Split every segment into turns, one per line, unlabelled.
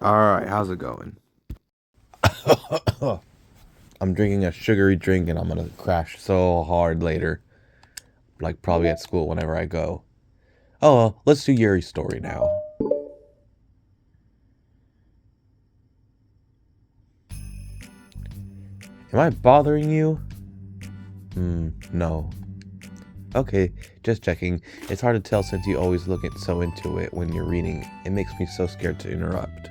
Alright, how's it going? I'm drinking a sugary drink and I'm gonna crash so hard later. Like, probably at school whenever I go. Oh well, let's do Yuri's story now. Am I bothering you? No. Okay, just checking. It's hard to tell since you always look so into it when you're reading. It makes me so scared to interrupt.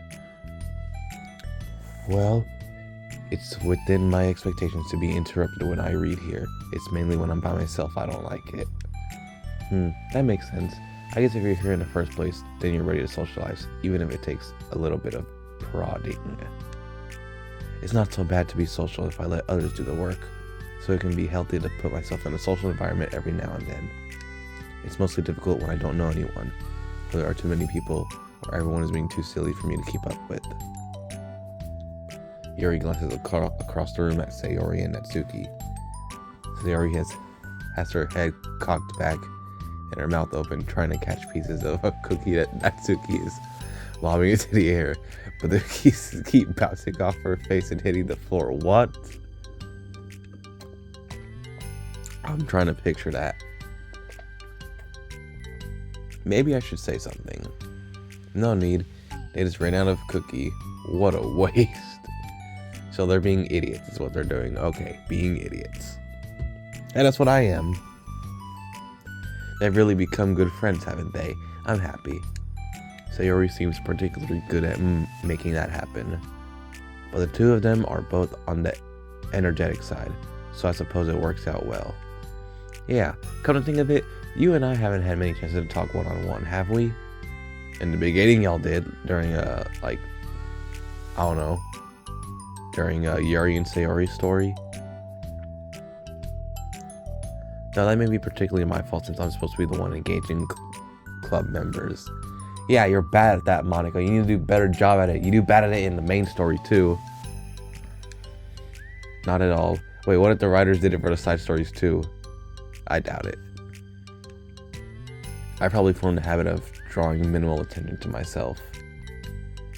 Well, it's within my expectations to be interrupted when I read here. It's mainly when I'm by myself I don't like it. That makes sense. I guess if you're here in the first place, then you're ready to socialize, even if it takes a little bit of prodding. It's not so bad to be social if I let others do the work, so it can be healthy to put myself in a social environment every now and then. It's mostly difficult when I don't know anyone, or there are too many people, or everyone is being too silly for me to keep up with. Yuri glances across the room at Sayori and Natsuki. Sayori has her head cocked back and her mouth open, trying to catch pieces of a cookie that Natsuki is lobbing into the air, but the pieces keep bouncing off her face and hitting the floor. What? I'm trying to picture that. Maybe I should say something. No need. They just ran out of cookie. What a waste. So they're being idiots is what they're doing. Okay, being idiots. And that's what I am. They've really become good friends, haven't they? I'm happy. Sayori seems particularly good at making that happen. But the two of them are both on the energetic side, so I suppose it works out well. Yeah, come to think of it, you and I haven't had many chances to talk one-on-one, have we? In the beginning, y'all did, during, during Yuri and Sayori's story. Now, that may be particularly my fault since I'm supposed to be the one engaging club members. Yeah, you're bad at that, Monica. You need to do a better job at it. You do bad at it in the main story, too. Not at all. Wait, what if the writers did it for the side stories, too? I doubt it. I probably formed a habit of drawing minimal attention to myself.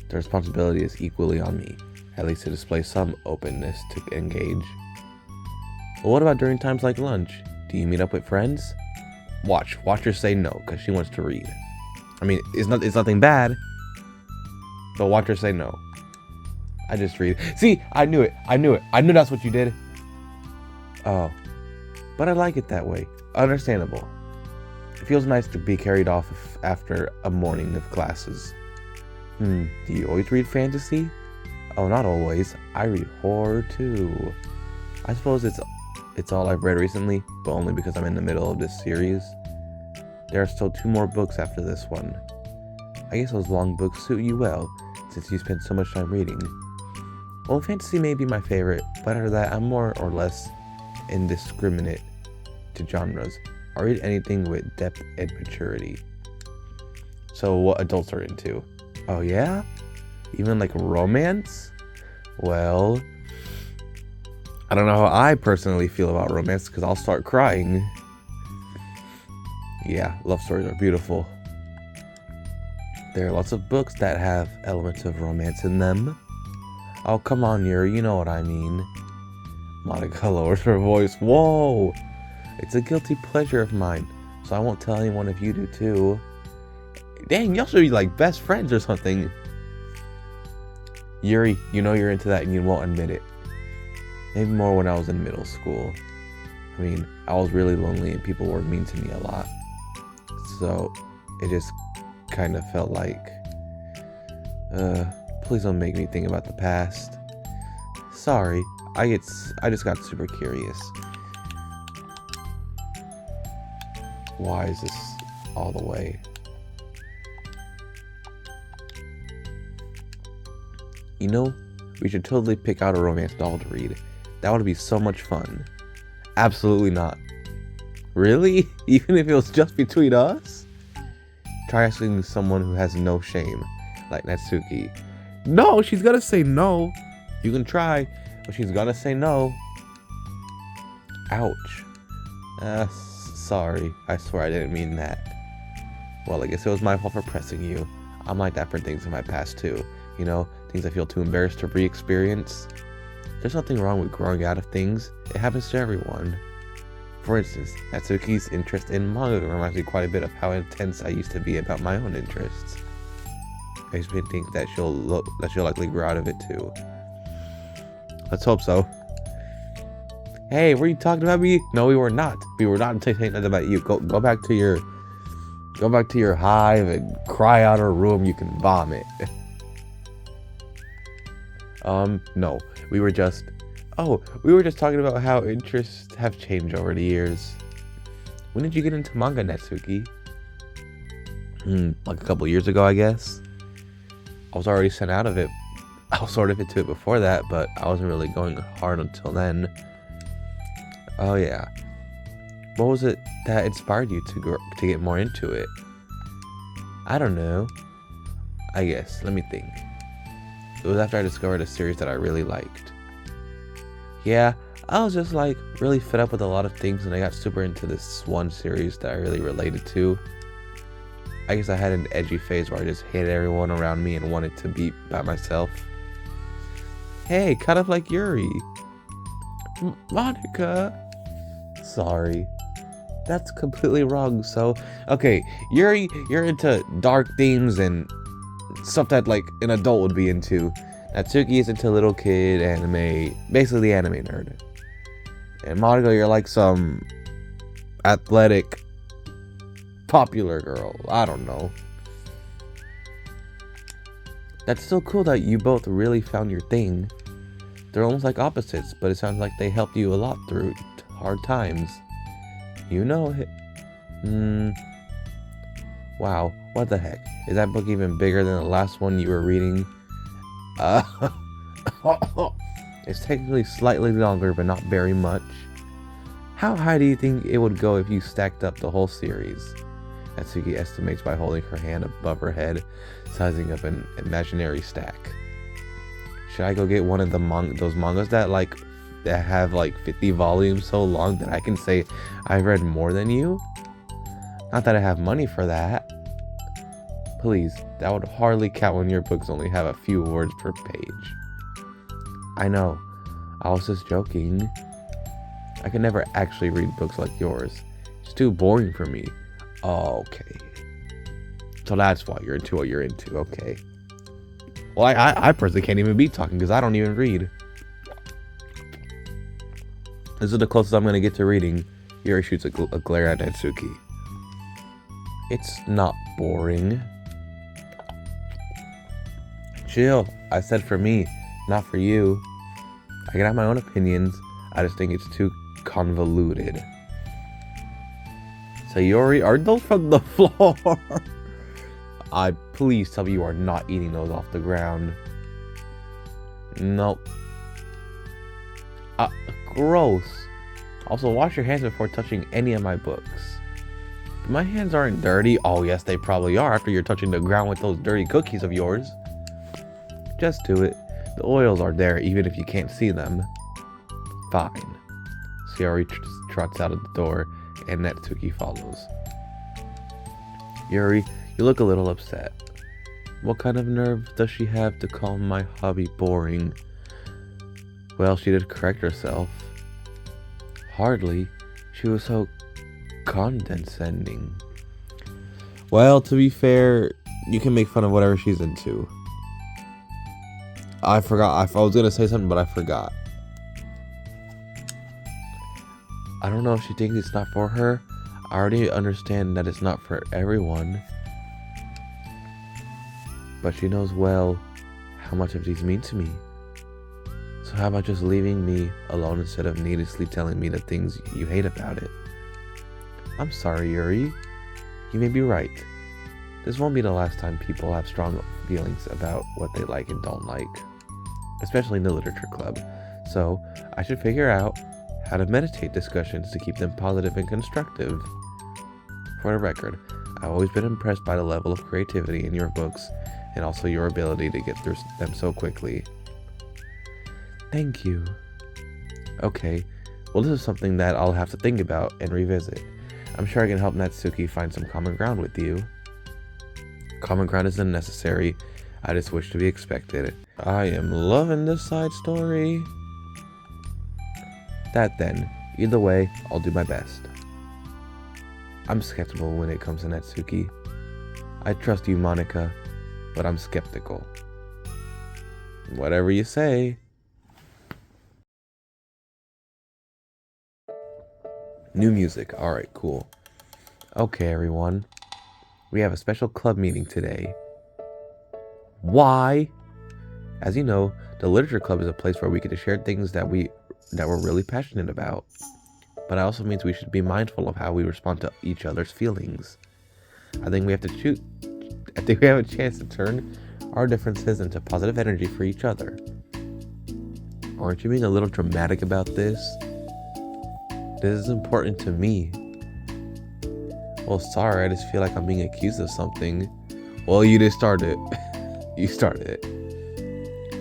The responsibility is equally on me, at least to display some openness to engage. Well, what about during times like lunch? Do you meet up with friends? Watch her say no, because she wants to read. I mean, it's nothing bad, but watch her say no. I just read. See, I knew it. I knew that's what you did. Oh, but I like it that way. Understandable. It feels nice to be carried off after a morning of classes. Do you always read fantasy? Oh, not always. I read horror too. I suppose it's all I've read recently, but only because I'm in the middle of this series. There are still 2 more books after this one. I guess those long books suit you well, since you spend so much time reading. Well, fantasy may be my favorite, but after that, I'm more or less indiscriminate to genres. I read anything with depth and maturity. So what adults are into? Oh yeah? Even like romance? Well, I don't know how I personally feel about romance because I'll start crying. Yeah, love stories are beautiful. There are lots of books that have elements of romance in them. Oh, come on, Yuri, you know what I mean. Monica lowers her voice. Whoa! It's a guilty pleasure of mine, so I won't tell anyone if you do too. Dang, y'all should be like best friends or something. Yuri, you know you're into that and you won't admit it. Maybe more when I was in middle school. I mean, I was really lonely and people were mean to me a lot. So, it just kind of felt like, please don't make me think about the past. Sorry, I just got super curious. Why is this all the way? You know, we should totally pick out a romance novel to read. That would be so much fun. Absolutely not. Really? Even if it was just between us? Try asking someone who has no shame, like Natsuki. No, she's gonna say no. You can try, but she's gonna say no. Ouch. Sorry. I swear I didn't mean that. Well, I guess it was my fault for pressing you. I'm like that for things in my past too. You know, things I feel too embarrassed to re-experience. There's nothing wrong with growing out of things. It happens to everyone. For instance, Natsuki's interest in manga reminds me quite a bit of how intense I used to be about my own interests. Makes me think that she'll likely grow out of it too. Let's hope so. Hey, were you talking about me? No, we were not. We were not saying nothing about you. Go back to your hive and cry out our room. You can vomit. No, we were just talking about how interests have changed over the years. When did you get into manga, Natsuki? Like a couple years ago, I guess. I was already sent out of it. I was sort of into it before that, but I wasn't really going hard until then. Oh yeah. What was it that inspired you to get more into it? I don't know. I guess. Let me think. It was after I discovered a series that I really liked. Yeah, I was just like really fed up with a lot of things, and I got super into this one series that I really related to. I guess I had an edgy phase where I just hated everyone around me and wanted to be by myself. Hey, kind of like Yuri. Monica. Sorry. That's completely wrong. So, okay, Yuri, you're into dark themes and stuff that like an adult would be into. Natsuki is into little kid anime, basically the anime nerd. And Monica, you're like some athletic, popular girl. I don't know. That's still cool that you both really found your thing. They're almost like opposites, but it sounds like they helped you a lot through hard times. You know it. Wow, what the heck? Is that book even bigger than the last one you were reading? It's technically slightly longer, but not very much. How high do you think it would go if you stacked up the whole series? Natsuki estimates by holding her hand above her head, sizing up an imaginary stack. Should I go get one of the those mangas that have like 50 volumes so long that I can say I've read more than you? Not that I have money for that. Please, that would hardly count when your books only have a few words per page. I know, I was just joking. I could never actually read books like yours. It's too boring for me. Oh, okay. So that's why you're into what you're into, okay. Well, I personally can't even be talking because I don't even read. This is the closest I'm going to get to reading. Yuri shoots a glare at Natsuki. It's not boring. Chill. I said for me, not for you. I can have my own opinions. I just think it's too convoluted. Sayori, are those from the floor? Please tell me you are not eating those off the ground. Nope. Gross. Also, wash your hands before touching any of my books. My hands aren't dirty. Oh, yes, they probably are after you're touching the ground with those dirty cookies of yours. Just do it. The oils are there even if you can't see them. Fine. Sayori trots out of the door and Natsuki follows. Yuri, you look a little upset. What kind of nerve does she have to call my hobby boring? Well, she did correct herself. Hardly. She was so condescending. Well, to be fair, you can make fun of whatever she's into. I forgot. I was going to say something, but I forgot. I don't know if she thinks it's not for her. I already understand that it's not for everyone. But she knows well how much of these mean to me. So how about just leaving me alone instead of needlessly telling me the things you hate about it? I'm sorry, Yuri. You may be right. This won't be the last time people have strong feelings about what they like and don't like. Especially in the literature club. So I should figure out how to meditate discussions to keep them positive and constructive. For the record, I've always been impressed by the level of creativity in your books and also your ability to get through them so quickly. Thank you. Okay, well this is something that I'll have to think about and revisit. I'm sure I can help Natsuki find some common ground with you. Common ground isn't necessary. I just wish to be expected. I am loving this side story. That then. Either way, I'll do my best. I'm skeptical when it comes to Natsuki. I trust you, Monica, but I'm skeptical. Whatever you say. New music. Alright, cool. Okay, everyone. We have a special club meeting today. Why? As you know, the literature club is a place where we get to share things that we're really passionate about. But it also means we should be mindful of how we respond to each other's feelings. I think we have a chance to turn our differences into positive energy for each other. Aren't you being a little dramatic about this? This is important to me. Well, sorry, I just feel like I'm being accused of something. Well, you just started. You started it.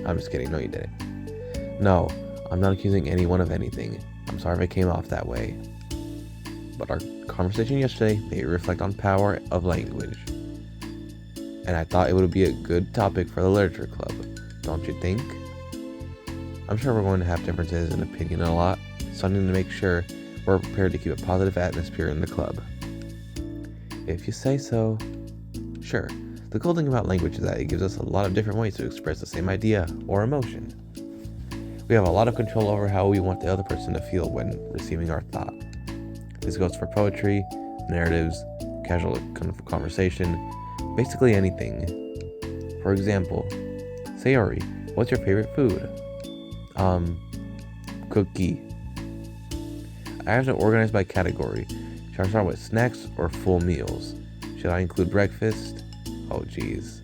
I'm just kidding. No, you didn't. No, I'm not accusing anyone of anything. I'm sorry if it came off that way. But our conversation yesterday made me reflect on power of language. And I thought it would be a good topic for the literature club. Don't you think? I'm sure we're going to have differences in opinion a lot, so I need to make sure we're prepared to keep a positive atmosphere in the club. If you say so. Sure. The cool thing about language is that it gives us a lot of different ways to express the same idea or emotion. We have a lot of control over how we want the other person to feel when receiving our thought. This goes for poetry, narratives, casual conversation, basically anything. For example, Sayori, what's your favorite food? Cookie. I have to organize by category. Should I start with snacks or full meals? Should I include breakfast? Oh geez.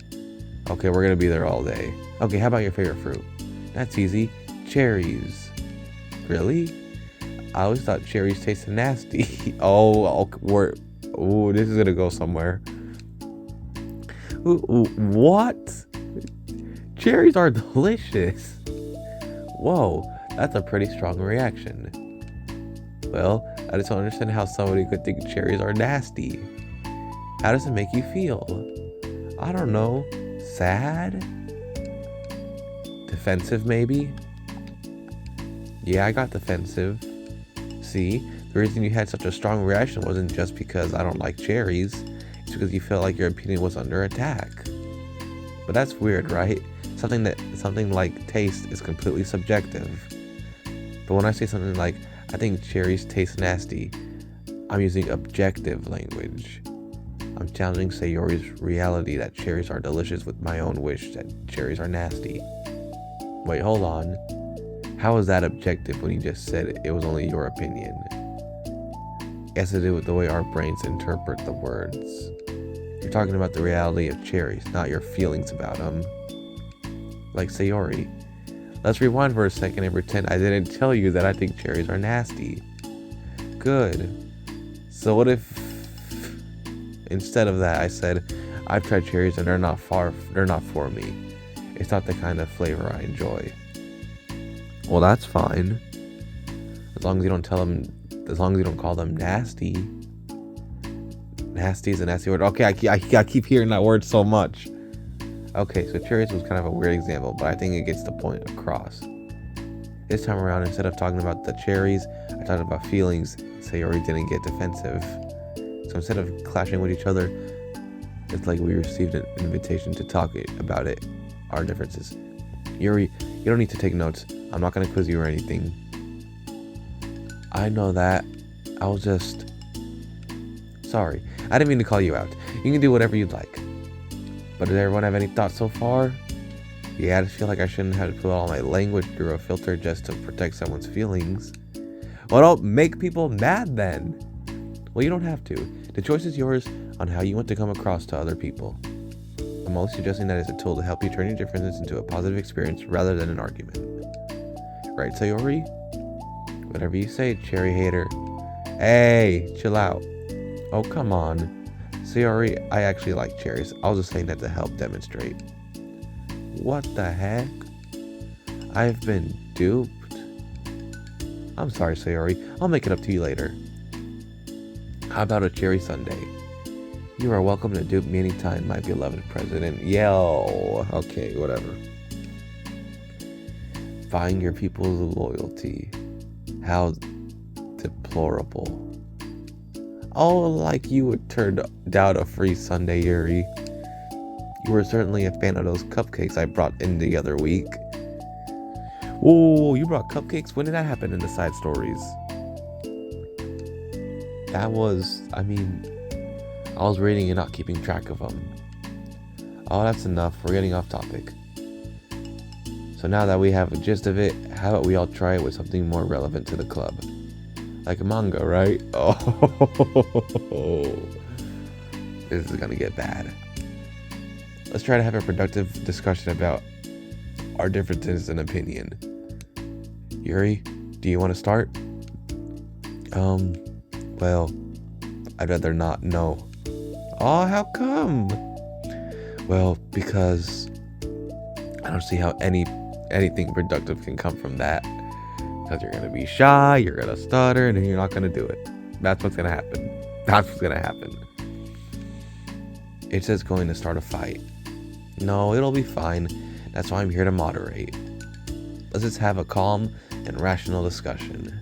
Okay, we're gonna be there all day. Okay, how about your favorite fruit? That's easy. Cherries. Really? I always thought cherries tasted nasty. This is gonna go somewhere. What? Cherries are delicious. Whoa, that's a pretty strong reaction. Well, I just don't understand how somebody could think cherries are nasty. How does it make you feel? I don't know. Sad? Defensive, maybe? Yeah, I got defensive. See, the reason you had such a strong reaction wasn't just because I don't like cherries. It's because you felt like your opinion was under attack. But that's weird, right? Something like taste is completely subjective. But when I say something like, I think cherries taste nasty, I'm using objective language. I'm challenging Sayori's reality that cherries are delicious with my own wish that cherries are nasty. Wait, hold on. How is that objective when you just said it was only your opinion? It has to do with the way our brains interpret the words. You're talking about the reality of cherries, not your feelings about them. Like Sayori. Let's rewind for a second and pretend I didn't tell you that I think cherries are nasty. Good. So what if instead of that I said, I've tried cherries and they're not for me. It's not the kind of flavor I enjoy. Well, that's fine. As long as you don't call them nasty. Nasty is a nasty word. Okay, I keep hearing that word so much. Okay, so cherries was kind of a weird example, but I think it gets the point across. This time around, instead of talking about the cherries, I talked about feelings. Sayori didn't get defensive. So instead of clashing with each other, it's like we received an invitation to talk about it, our differences. Yuri, you don't need to take notes. I'm not going to quiz you or anything. I know that. I was just... Sorry. I didn't mean to call you out. You can do whatever you'd like. But does everyone have any thoughts so far? Yeah, I just feel like I shouldn't have to put all my language through a filter just to protect someone's feelings. Well, don't make people mad then. Well, you don't have to. The choice is yours on how you want to come across to other people. I'm only suggesting that as a tool to help you turn your differences into a positive experience rather than an argument. Right, Sayori? Whatever you say, cherry hater. Hey, chill out. Oh, come on. Sayori, I actually like cherries. I was just saying that to help demonstrate. What the heck? I've been duped. I'm sorry, Sayori. I'll make it up to you later. How about a cherry sundae? You are welcome to dupe me anytime, my beloved president. Yo. Okay, whatever. Buying your people's loyalty. How deplorable. Oh, like you would turn down a free sundae, Yuri. You were certainly a fan of those cupcakes I brought in the other week. Whoa, you brought cupcakes? When did that happen in the side stories? That was, I was reading and not keeping track of them. Oh, that's enough. We're getting off topic. So now that we have a gist of it, how about we all try it with something more relevant to the club? Like a manga, right? Oh, this is gonna get bad. Let's try to have a productive discussion about our differences in opinion. Yuri, do you want to start? Well, I'd rather not know. Oh, how come? Well, because I don't see how anything productive can come from that. Because you're gonna be shy, you're gonna stutter, and then you're not gonna do it. That's what's gonna happen. That's what's gonna happen. It's just going to start a fight. No, it'll be fine. That's why I'm here to moderate. Let's just have a calm and rational discussion.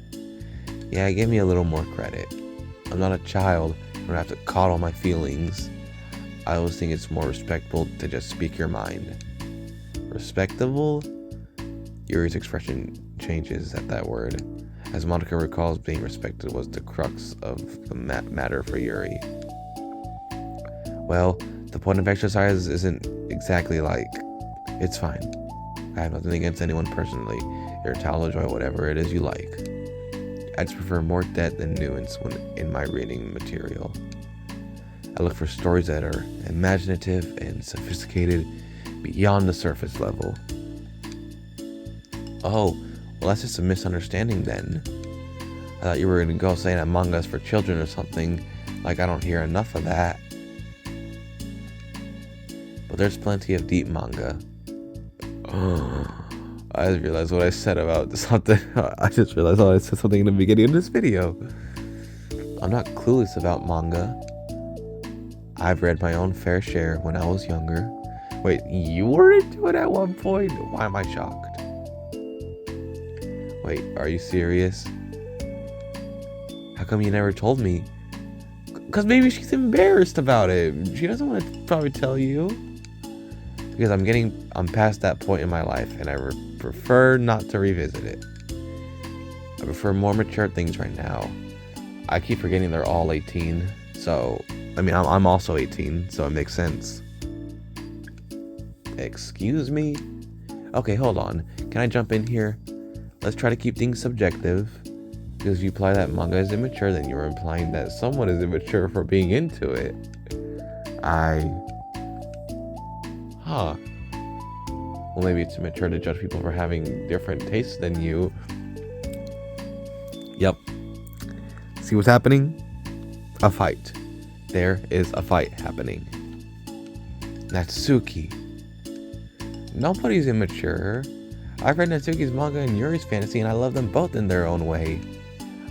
Yeah, give me a little more credit. I'm not a child. I don't have to coddle my feelings. I always think it's more respectful to just speak your mind. Respectable? Yuri's expression changes at that word, as Monica recalls being respected was the crux of the matter for Yuri. Well, the point of exercise isn't exactly like, it's fine. I have nothing against anyone personally. Your talent or whatever it is you like. I just prefer more depth than nuance when in my reading material. I look for stories that are imaginative and sophisticated beyond the surface level. Oh, well, that's just a misunderstanding then. I thought you were going to go saying that manga is for children or something. Like, I don't hear enough of that. But there's plenty of deep manga. I just realized what I said about something. I just realized I said something in the beginning of this video. I'm not clueless about manga. I've read my own fair share when I was younger. Wait, you were into it at one point? Why am I shocked? Wait, are you serious? How come you never told me? Because maybe she's embarrassed about it. She doesn't want to probably tell you. Because I'm past that point in my life, and I prefer not to revisit it. I prefer more mature things right now. I keep forgetting they're all 18, so, I'm also 18, so it makes sense. Excuse me? Okay, hold on. Can I jump in here? Let's try to keep things subjective. Because if you imply that manga is immature, then you're implying that someone is immature for being into it. Well, maybe it's immature to judge people for having different tastes than you. Yep. See what's happening? A fight. There is a fight happening. Natsuki. Nobody's immature. I've read Natsuki's manga and Yuri's fantasy, and I love them both in their own way.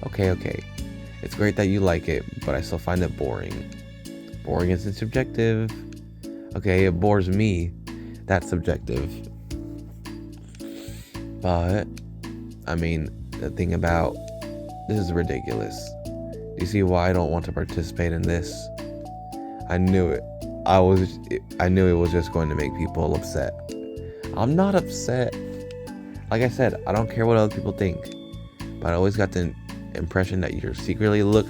Okay. It's great that you like it, but I still find it boring. Boring isn't subjective. Okay, it bores me. That's subjective. But, the thing about, this is ridiculous. Do you see why I don't want to participate in this? I knew it. I knew it was just going to make people upset. I'm not upset. Like I said, I don't care what other people think. But I always got the impression that you secretly look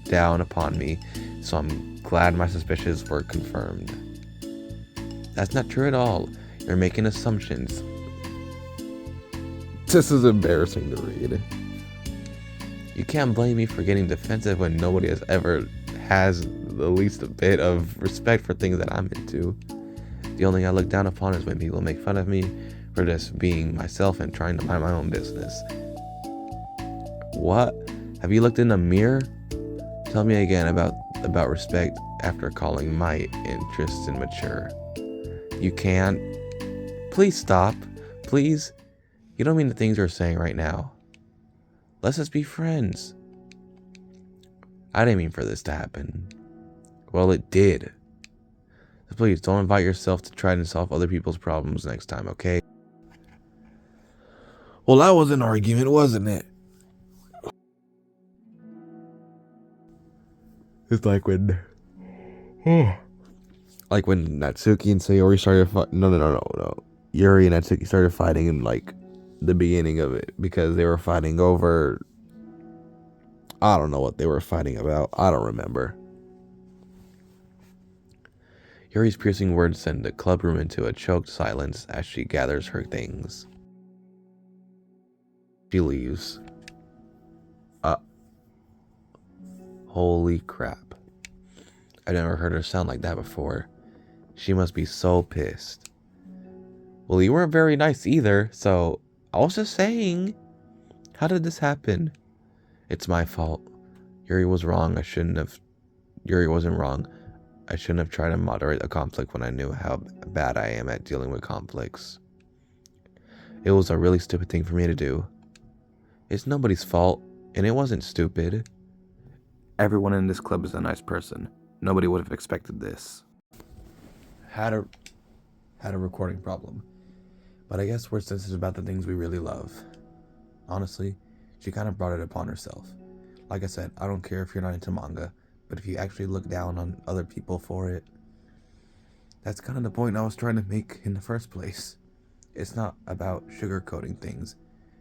down upon me. So I'm glad my suspicions were confirmed. That's not true at all. You're making assumptions. This is embarrassing to read. You can't blame me for getting defensive when nobody has the least bit of respect for things that I'm into. The only thing I look down upon is when people make fun of me for just being myself and trying to mind my own business. What? Have you looked in the mirror? Tell me again about respect after calling my interests immature. You can't. Please stop. Please. You don't mean the things you're saying right now. Let's just be friends. I didn't mean for this to happen. Well, it did. So please, don't invite yourself to try and solve other people's problems next time, okay? Well, that was an argument, wasn't it? It's like when... like when Natsuki and Sayori started fighting... No. Yuri and Natsuki started fighting in, like, the beginning of it. Because they were fighting over... I don't know what they were fighting about. I don't remember. Yuri's piercing words send the club room into a choked silence as she gathers her things. She leaves. Holy crap. I never heard her sound like that before. She must be so pissed. Well, you weren't very nice either, so I was just saying. How did this happen? It's my fault. Yuri was wrong. Yuri wasn't wrong. I shouldn't have tried to moderate a conflict when I knew how bad I am at dealing with conflicts. It was a really stupid thing for me to do. It's nobody's fault, and it wasn't stupid. Everyone in this club is a nice person. Nobody would have expected this. Had a recording problem. But I guess we're sensitive about the things we really love. Honestly, she kind of brought it upon herself. Like I said, I don't care if you're not into manga, but if you actually look down on other people for it, that's kind of the point I was trying to make in the first place. It's not about sugarcoating things.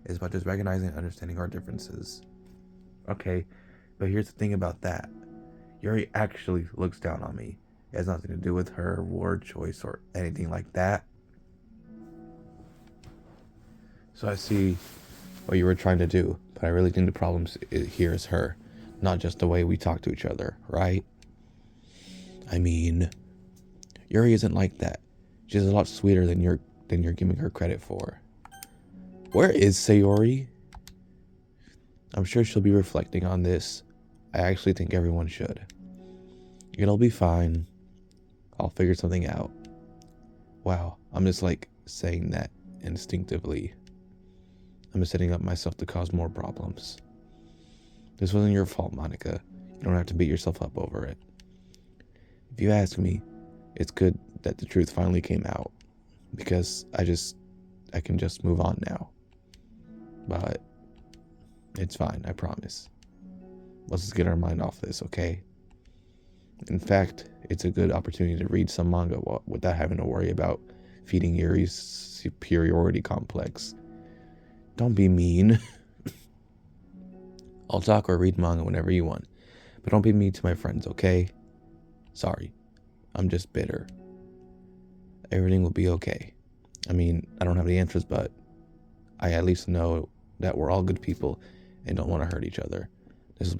It's about just recognizing and understanding our differences. Okay, but here's the thing about that. Yuri actually looks down on me. It has nothing to do with her word choice or anything like that. So I see what you were trying to do, but I really think the problem here is her, not just the way we talk to each other, right? I mean, Yuri isn't like that. She's a lot sweeter than you're giving her credit for. Where is Sayori? I'm sure she'll be reflecting on this. I actually think everyone should. It'll be fine. I'll figure something out. Wow, I'm just like saying that instinctively. I'm just setting up myself to cause more problems. This wasn't your fault, Monica. You don't have to beat yourself up over it. If you ask me, it's good that the truth finally came out. Because I can just move on now. But it's fine, I promise. Let's just get our mind off this, okay? In fact, it's a good opportunity to read some manga without having to worry about feeding Yuri's superiority complex. Don't be mean. I'll talk or read manga whenever you want, but don't be mean to my friends, okay? Sorry, I'm just bitter. Everything will be okay. I mean, I don't have the answers, but I at least know that we're all good people and don't want to hurt each other. This will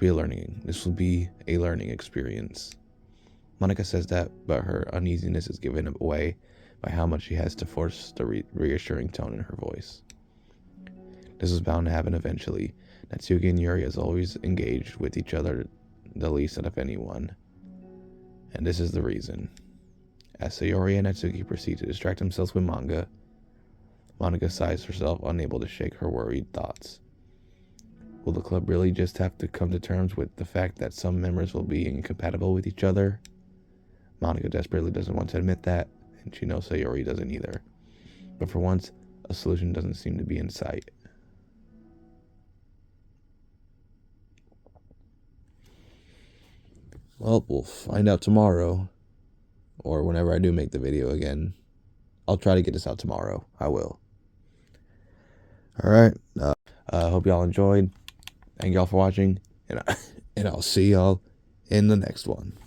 be a learning experience. Monica says that, but her uneasiness is given away by how much she has to force the reassuring tone in her voice. This is bound to happen eventually. Natsuki and Yuri is always engaged with each other the least out of anyone. And this is the reason. As Sayori and Natsuki proceed to distract themselves with manga, Monica sighs herself, unable to shake her worried thoughts. Will the club really just have to come to terms with the fact that some members will be incompatible with each other? Monica desperately doesn't want to admit that, and she knows Sayori doesn't either. But for once, a solution doesn't seem to be in sight. Well, we'll find out tomorrow. Or whenever I do make the video again. I'll try to get this out tomorrow. I will. Alright. Hope y'all enjoyed. Thank y'all for watching. And I'll see y'all in the next one.